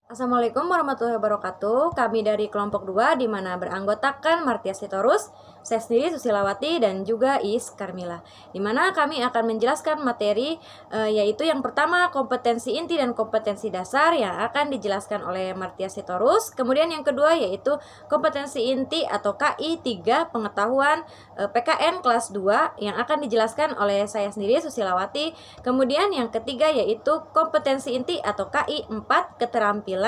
Assalamualaikum warahmatullahi wabarakatuh. Kami dari kelompok 2 di mana beranggotakan Martia Sitorus, saya sendiri Susilawati dan juga Is Karmila. Di mana kami akan menjelaskan materi yaitu yang pertama kompetensi inti dan kompetensi dasar yang akan dijelaskan oleh Martia Sitorus. Kemudian yang kedua yaitu kompetensi inti atau KI 3 pengetahuan PKN kelas 2 yang akan dijelaskan oleh saya sendiri Susilawati. Kemudian yang ketiga yaitu kompetensi inti atau KI 4 keterampilan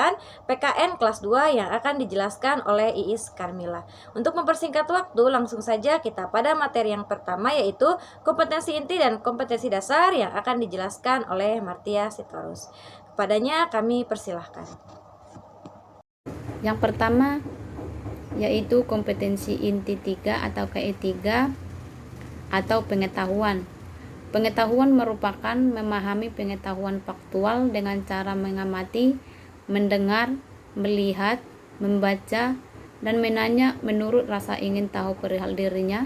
PKN kelas 2 yang akan dijelaskan oleh Iis Karmila. Untuk mempersingkat waktu, langsung saja kita pada materi yang pertama yaitu kompetensi inti dan kompetensi dasar yang akan dijelaskan oleh Martia Sitorus. Kepadanya kami persilahkan. Yang pertama yaitu kompetensi inti 3 atau KI 3 atau pengetahuan. Pengetahuan merupakan memahami pengetahuan faktual dengan cara mengamati, mendengar, melihat, membaca, dan menanya menurut rasa ingin tahu perihal dirinya,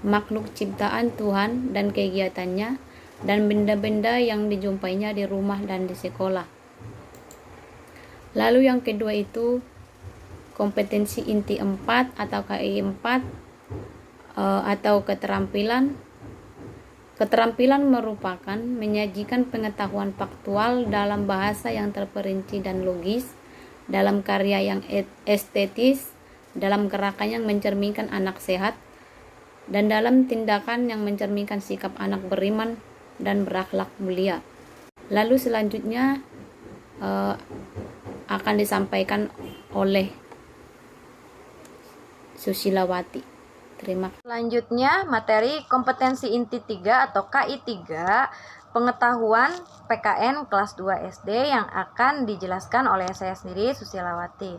makhluk ciptaan Tuhan dan kegiatannya, dan benda-benda yang dijumpainya di rumah dan di sekolah. Lalu yang kedua itu kompetensi inti 4 atau KI 4 atau keterampilan. Keterampilan merupakan menyajikan pengetahuan faktual dalam bahasa yang terperinci dan logis, dalam karya yang estetis, dalam gerakan yang mencerminkan anak sehat, dan dalam tindakan yang mencerminkan sikap anak beriman dan berakhlak mulia. Lalu selanjutnya akan disampaikan oleh Susilawati. Selanjutnya materi kompetensi inti 3 atau KI 3 pengetahuan PKN kelas 2 SD yang akan dijelaskan oleh saya sendiri Susilawati.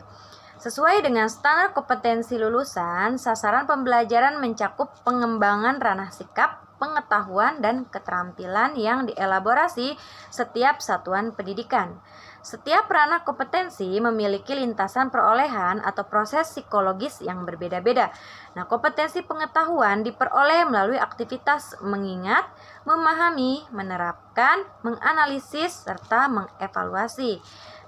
Sesuai dengan standar kompetensi lulusan, sasaran pembelajaran mencakup pengembangan ranah sikap, pengetahuan, dan keterampilan yang dielaborasi setiap satuan pendidikan. Setiap ranah kompetensi memiliki lintasan perolehan atau proses psikologis yang berbeda-beda. Nah, kompetensi pengetahuan diperoleh melalui aktivitas mengingat, memahami, menerapkan, menganalisis, serta mengevaluasi.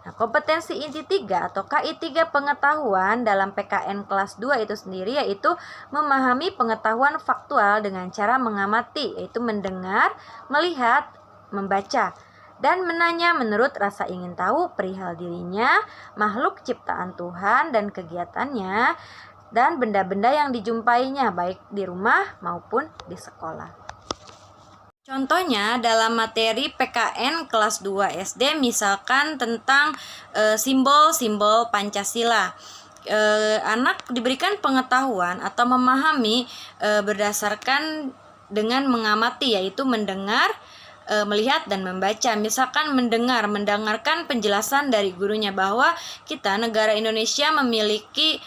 Nah, kompetensi inti 3 atau KI 3 pengetahuan dalam PKN kelas 2 itu sendiri yaitu memahami pengetahuan faktual dengan cara mengamati, yaitu mendengar, melihat, membaca, dan menanya menurut rasa ingin tahu perihal dirinya, makhluk ciptaan Tuhan dan kegiatannya, dan benda-benda yang dijumpainya baik di rumah maupun di sekolah. Contohnya dalam materi PKN kelas 2 SD misalkan tentang simbol-simbol Pancasila. Anak diberikan pengetahuan atau memahami berdasarkan dengan mengamati, yaitu mendengar, melihat dan membaca. Misalkan mendengarkan penjelasan dari gurunya bahwa kita negara Indonesia memiliki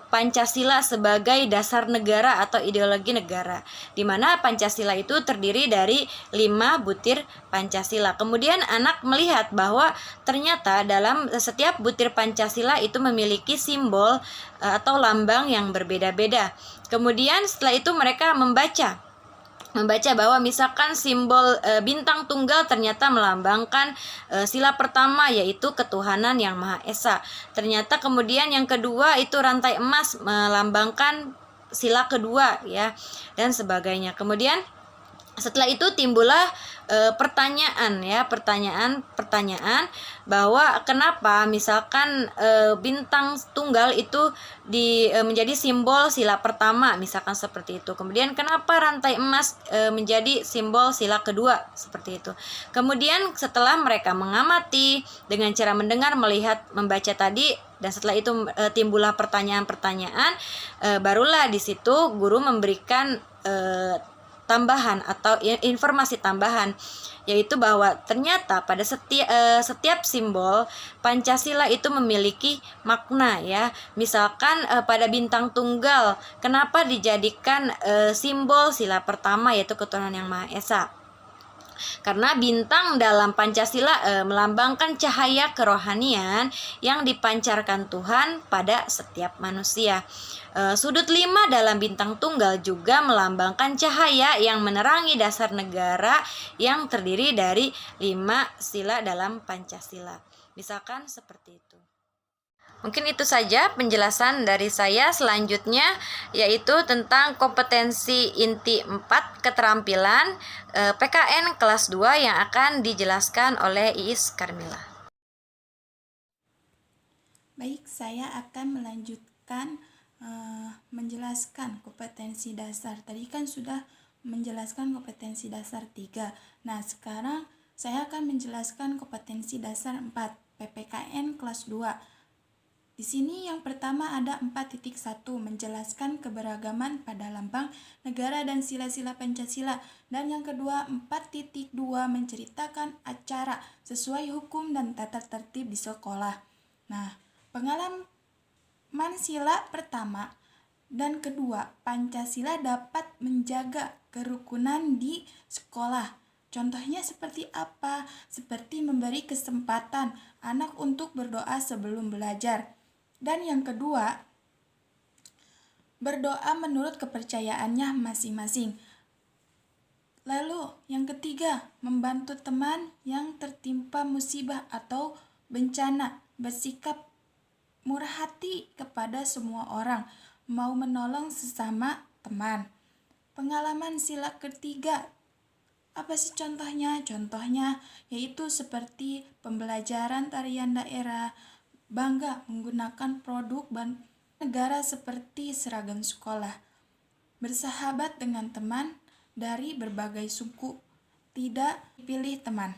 Pancasila sebagai dasar negara atau ideologi negara, di mana Pancasila itu terdiri dari 5 butir Pancasila. Kemudian anak melihat bahwa ternyata dalam setiap butir Pancasila itu memiliki simbol atau lambang yang berbeda-beda. Kemudian setelah itu mereka membaca bahwa misalkan simbol bintang tunggal ternyata melambangkan sila pertama yaitu ketuhanan yang Maha Esa. Ternyata kemudian yang kedua itu rantai emas melambangkan sila kedua ya, dan sebagainya. Kemudian setelah itu timbullah pertanyaan bahwa kenapa misalkan bintang tunggal itu menjadi simbol sila pertama, misalkan seperti itu. Kemudian kenapa rantai emas menjadi simbol sila kedua, seperti itu. Kemudian setelah mereka mengamati dengan cara mendengar, melihat, membaca tadi, dan setelah itu timbullah pertanyaan-pertanyaan, barulah di situ guru memberikan tambahan atau informasi tambahan, yaitu bahwa ternyata pada setiap simbol Pancasila itu memiliki makna ya. Misalkan pada bintang tunggal kenapa dijadikan simbol sila pertama yaitu ketuhanan yang Maha Esa? Karena bintang dalam Pancasila melambangkan cahaya kerohanian yang dipancarkan Tuhan pada setiap manusia. Sudut 5 dalam bintang tunggal juga melambangkan cahaya yang menerangi dasar negara yang terdiri dari 5 sila dalam Pancasila. Misalkan seperti itu. Mungkin itu saja penjelasan dari saya. Selanjutnya yaitu tentang kompetensi inti 4 keterampilan PKN kelas 2 yang akan dijelaskan oleh Iis Karmila. Baik, saya akan melanjutkan menjelaskan kompetensi dasar. Tadi kan sudah menjelaskan kompetensi dasar 3. Nah, sekarang saya akan menjelaskan kompetensi dasar 4, PPKN kelas 2. Di sini yang pertama ada 4.1, menjelaskan keberagaman pada lambang negara dan sila-sila Pancasila. Dan yang kedua 4.2, menceritakan acara sesuai hukum dan tata tertib di sekolah. Nah, pengalaman sila pertama dan kedua, Pancasila dapat menjaga kerukunan di sekolah. Contohnya seperti apa? Seperti memberi kesempatan anak untuk berdoa sebelum belajar. Dan yang kedua, berdoa menurut kepercayaannya masing-masing. Lalu yang ketiga, membantu teman yang tertimpa musibah atau bencana, bersikap murah hati kepada semua orang, mau menolong sesama teman. Pengalaman sila ketiga, apa sih contohnya? Contohnya yaitu seperti pembelajaran tarian daerah, bangga menggunakan produk negara seperti seragam sekolah, bersahabat dengan teman dari berbagai suku, tidak pilih teman,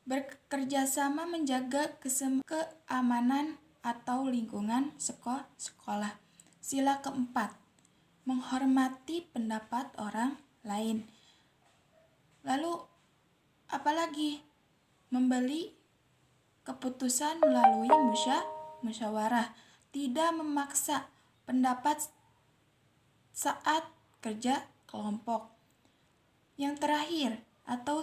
bekerja sama menjaga keamanan atau lingkungan sekolah. Sila keempat, menghormati pendapat orang lain. Lalu apalagi? Membeli keputusan melalui musyawarah, tidak memaksa pendapat saat kerja kelompok. Yang terakhir atau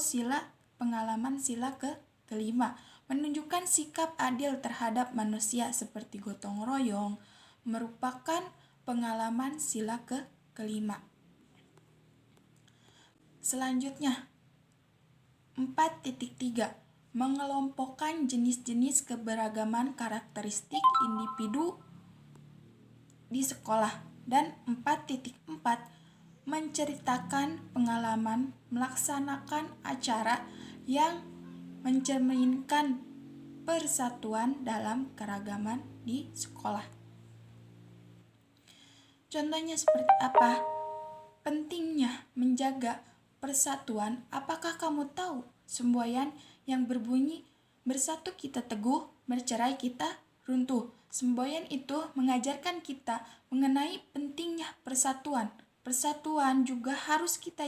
pengalaman sila kelima, menunjukkan sikap adil terhadap manusia seperti gotong royong, merupakan pengalaman sila kelima. Selanjutnya 4.3, mengelompokkan jenis-jenis keberagaman karakteristik individu di sekolah. Dan 4.4, menceritakan pengalaman melaksanakan acara yang mencerminkan persatuan dalam keragaman di sekolah. Contohnya seperti apa? Pentingnya menjaga persatuan. Apakah kamu tahu semboyan yang berbunyi bersatu kita teguh, bercerai kita runtuh? Semboyan itu mengajarkan kita mengenai pentingnya persatuan. Persatuan juga harus kita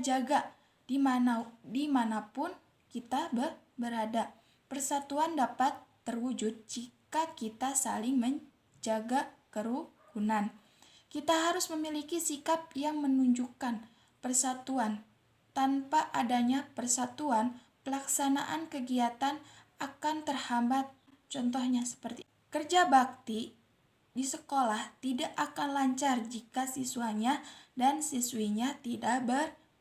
jaga dimanapun kita berada. Persatuan dapat terwujud jika kita saling menjaga kerukunan. Kita harus memiliki sikap yang menunjukkan persatuan. Tanpa adanya persatuan, pelaksanaan kegiatan akan terhambat. Contohnya seperti kerja bakti di sekolah tidak akan lancar jika siswanya dan siswinya tidak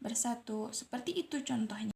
bersatu. Seperti itu contohnya.